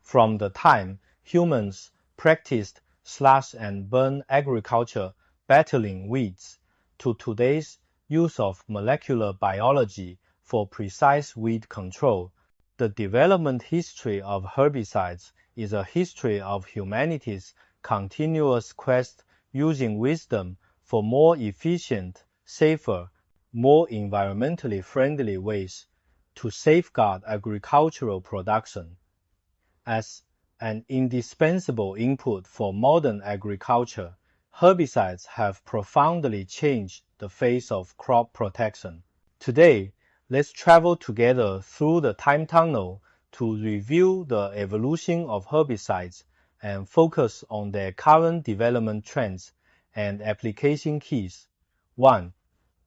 From the time humans practiced slash and burn agriculture battling weeds to today's use of molecular biology for precise weed control, the development history of herbicides is a history of humanity's continuous quest using wisdom for more efficient, safer, more environmentally friendly ways to safeguard agricultural production. As an indispensable input for modern agriculture, herbicides have profoundly changed the face of crop protection. Today, let's travel together through the time tunnel to review the evolution of herbicides and focus on their current development trends and application keys. 1.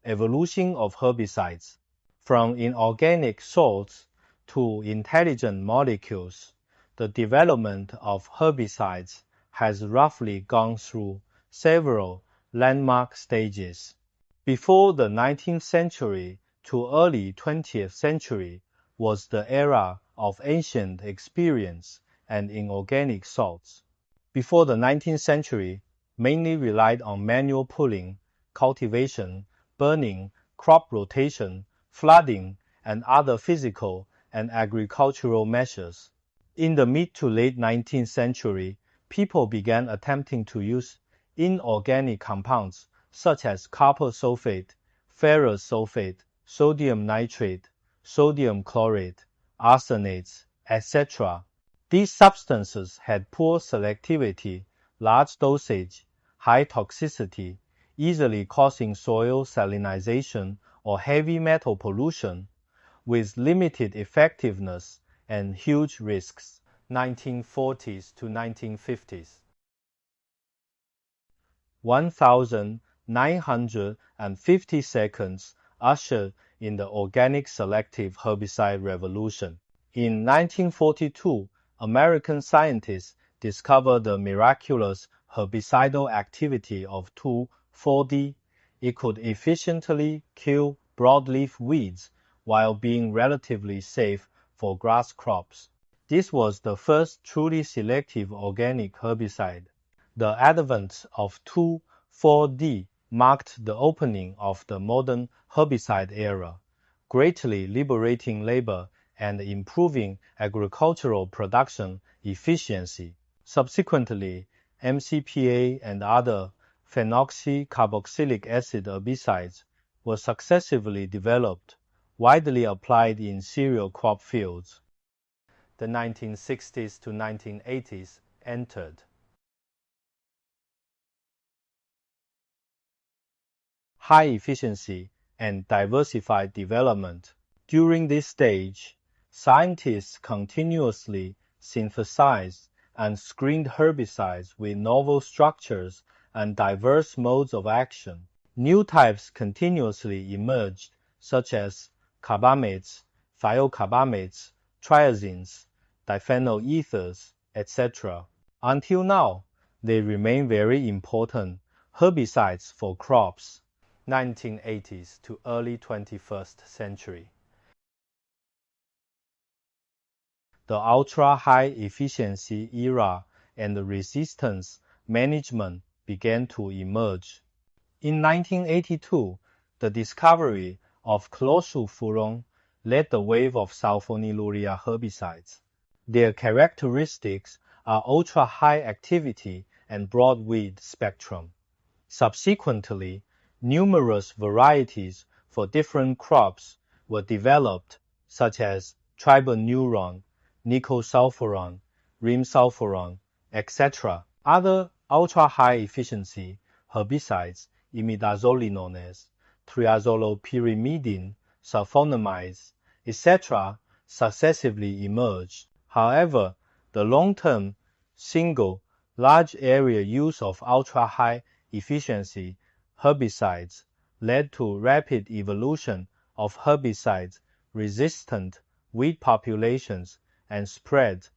Evolution of herbicides. From inorganic salts to intelligent molecules, the development of herbicides has roughly gone through several landmark stages. Before the 19th century to early 20th century was the era of ancient experience and inorganic salts. Before the 19th century, mainly relied on manual pulling, cultivation, burning, crop rotation, flooding, and other physical and agricultural measures. In the mid to late 19th century, people began attempting to use inorganic compounds such as copper sulfate, ferrous sulfate, sodium nitrate, sodium chlorate, arsenates, etc. These substances had poor selectivity, large dosage, high toxicity, easily causing soil salinization or heavy metal pollution, with limited effectiveness and huge risks. 1940s to 1950s. 1950 seconds ushered in the organic selective herbicide revolution. In 1942, American scientists discovered the miraculous herbicidal activity of 2,4-D. It could efficiently kill broadleaf weeds while being relatively safe for grass crops. This was the first truly selective organic herbicide. The advent of 2,4-D marked the opening of the modern herbicide era, greatly liberating labor and improving agricultural production efficiency. Subsequently, MCPA and other phenoxycarboxylic acid herbicides were successively developed, widely applied in cereal crop fields. The 1960s to 1980s entered. High efficiency and diversified development. During this stage, scientists continuously synthesized and screened herbicides with novel structures and diverse modes of action. New types continuously emerged, such as carbamates, thiocarbamates, triazines, diphenyl ethers, etc. Until now, they remain very important herbicides for crops. 1980s to early 21st century. The ultra-high efficiency era and the resistance management began to emerge. In 1982, the discovery of chlorsulfuron led the wave of sulfonylurea herbicides. Their characteristics are ultra-high activity and broad weed spectrum. Subsequently, numerous varieties for different crops were developed, such as tribonuron, nicosulfuron, rimsulfuron, etc. Other ultra-high efficiency herbicides, imidazolinones, triazolopyrimidine, sulfonamides, etc., successively emerged. However, the long-term, single, large area use of ultra-high efficiency herbicides led to rapid evolution of herbicide-resistant weed populations and spread,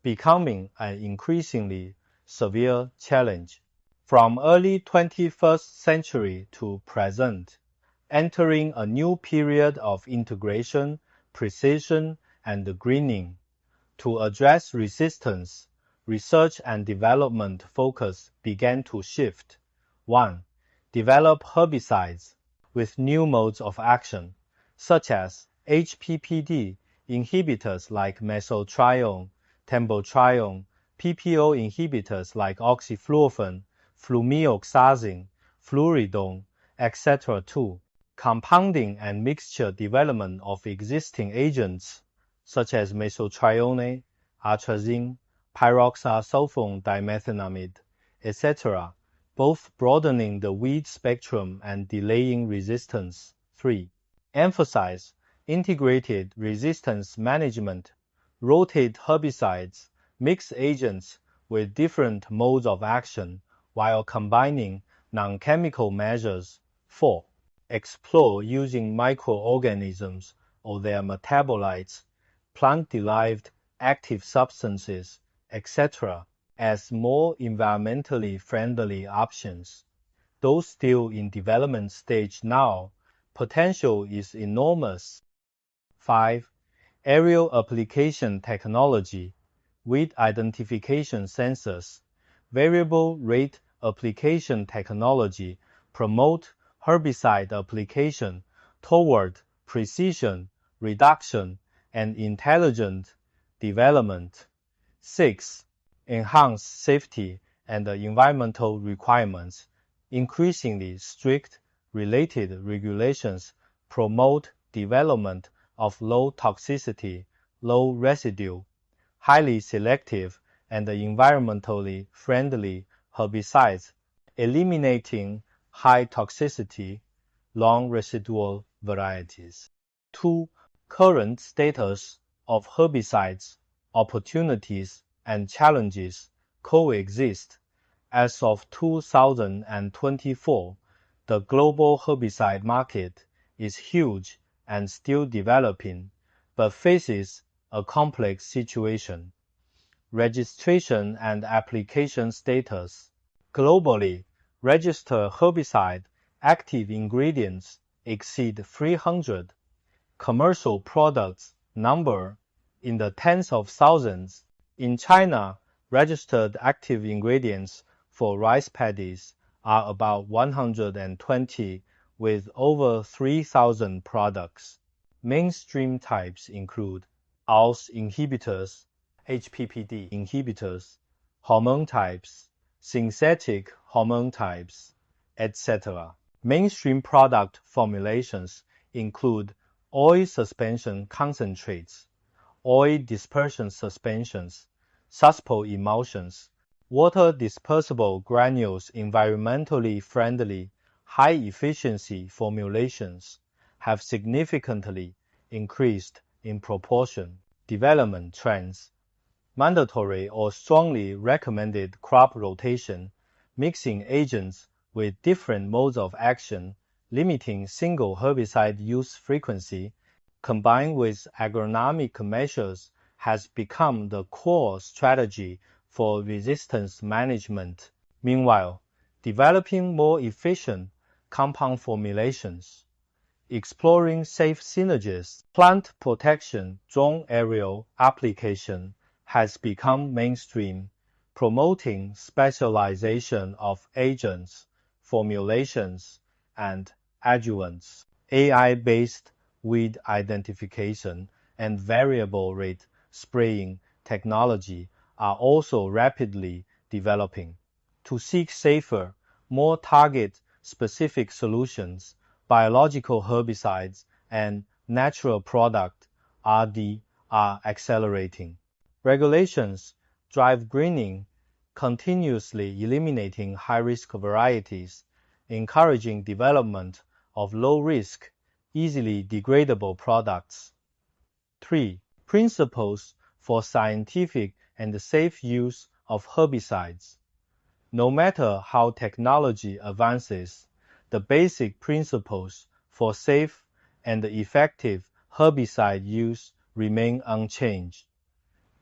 becoming an increasingly severe challenge. From early 21st century to present, entering a new period of integration, precision, and greening. To address resistance, research and development focus began to shift. 1. Develop herbicides with new modes of action, such as HPPD inhibitors like mesotrione, tembotrione, PPO inhibitors like oxyfluorophane, flumioxazine, fluoridone, etc. 2. Compounding and mixture development of existing agents such as mesotrione, atrazine, pyroxasulfone dimethenamide, etc., both broadening the weed spectrum and delaying resistance. 3. Emphasize integrated resistance management, rotate herbicides, mix agents with different modes of action while combining non-chemical measures. 4. Explore using microorganisms or their metabolites, plant-derived active substances, etc., as more environmentally friendly options. Though still in development stage now, potential is enormous. 5. Aerial application technology, weed identification sensors, variable rate application technology promote herbicide application toward precision, reduction, and intelligent development. 6. Enhance safety and environmental requirements. Increasingly strict related regulations promote development of low toxicity, low residue, highly selective, and environmentally friendly herbicides, eliminating high toxicity, long residual varieties. 2. Current status of herbicides, opportunities, and challenges coexist. As of 2024, the global herbicide market is huge and still developing, but faces a complex situation. Registration and application status. Globally, registered herbicide active ingredients exceed 300. Commercial products number in the tens of thousands. In China, registered active ingredients for rice paddies are about 120, with over 3,000 products. Mainstream types include ALS inhibitors, HPPD inhibitors, hormone types, synthetic hormone types, etc. Mainstream product formulations include oil suspension concentrates, oil dispersion suspensions, suspension emulsions, water dispersible granules. Environmentally friendly, high-efficiency formulations have significantly increased in proportion. Development trends. Mandatory or strongly recommended crop rotation, mixing agents with different modes of action, limiting single herbicide use frequency, combined with agronomic measures, has become the core strategy for resistance management. Meanwhile, developing more efficient compound formulations, exploring safe synergies, plant protection drone aerial application has become mainstream, promoting specialization of agents, formulations, and adjuvants. AI-based weed identification and variable rate spraying technology are also rapidly developing. To seek safer, more target-specific solutions, biological herbicides and natural product R&D are accelerating. Regulations drive greening, continuously eliminating high-risk varieties, encouraging development of low-risk, easily degradable products. 3. Principles for scientific and safe use of herbicides. No matter how technology advances, the basic principles for safe and effective herbicide use remain unchanged.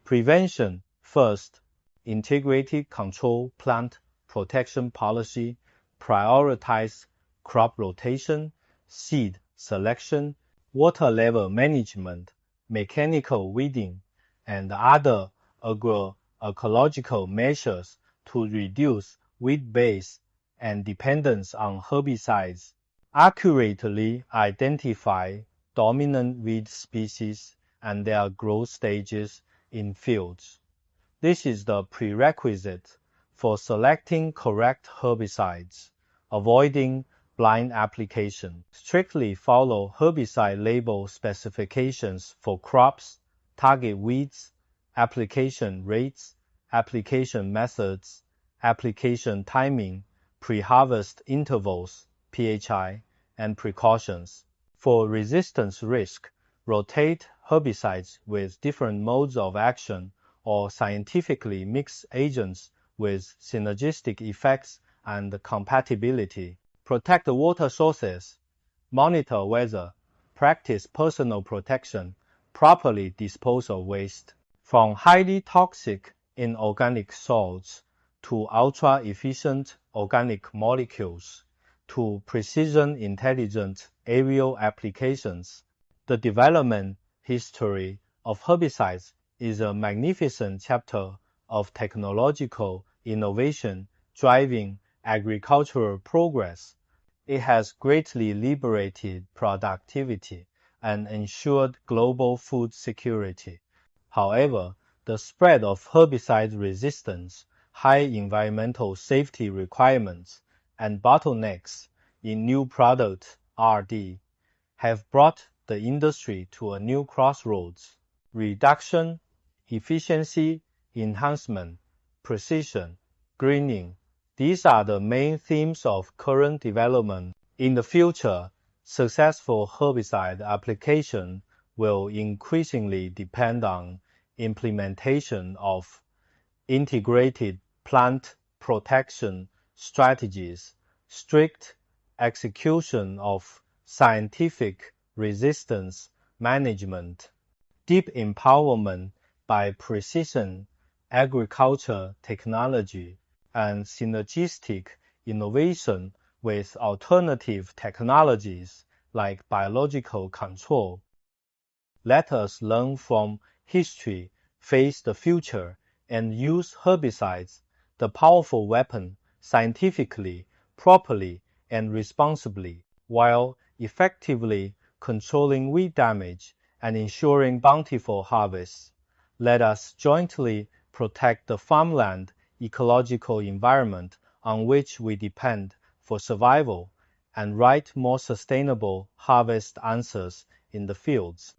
Prevention first, integrated control plant protection policy, prioritize crop rotation, seed selection, water level management, mechanical weeding, and other agroecological measures to reduce weed base and dependence on herbicides. Accurately identify dominant weed species and their growth stages in fields. This is the prerequisite for selecting correct herbicides, avoiding blind application. Strictly follow herbicide label specifications for crops, target weeds, application rates, application methods, application timing, pre-harvest intervals, PHI, and precautions. For resistance risk, rotate herbicides with different modes of action or scientifically mix agents with synergistic effects and compatibility. Protect water sources. Monitor weather. Practice personal protection. Properly dispose of waste. From highly toxic inorganic salts to ultra-efficient organic molecules to precision intelligent aerial applications, the development history of herbicides is a magnificent chapter of technological innovation driving agricultural progress. It has greatly liberated productivity and ensured global food security. However, the spread of herbicide resistance, high environmental safety requirements, and bottlenecks in new product R&D have brought the industry to a new crossroads. Reduction, efficiency, enhancement, precision, greening. These are the main themes of current development. In the future, successful herbicide application will increasingly depend on implementation of integrated plant protection strategies, strict execution of scientific resistance management, deep empowerment by precision agriculture technology, and synergistic innovation with alternative technologies like biological control. Let us learn from history, face the future, and use herbicides, the powerful weapon, scientifically, properly, and responsibly, while effectively controlling weed damage and ensuring bountiful harvests. Let us jointly protect the farmland ecological environment on which we depend for survival and write more sustainable harvest answers in the fields.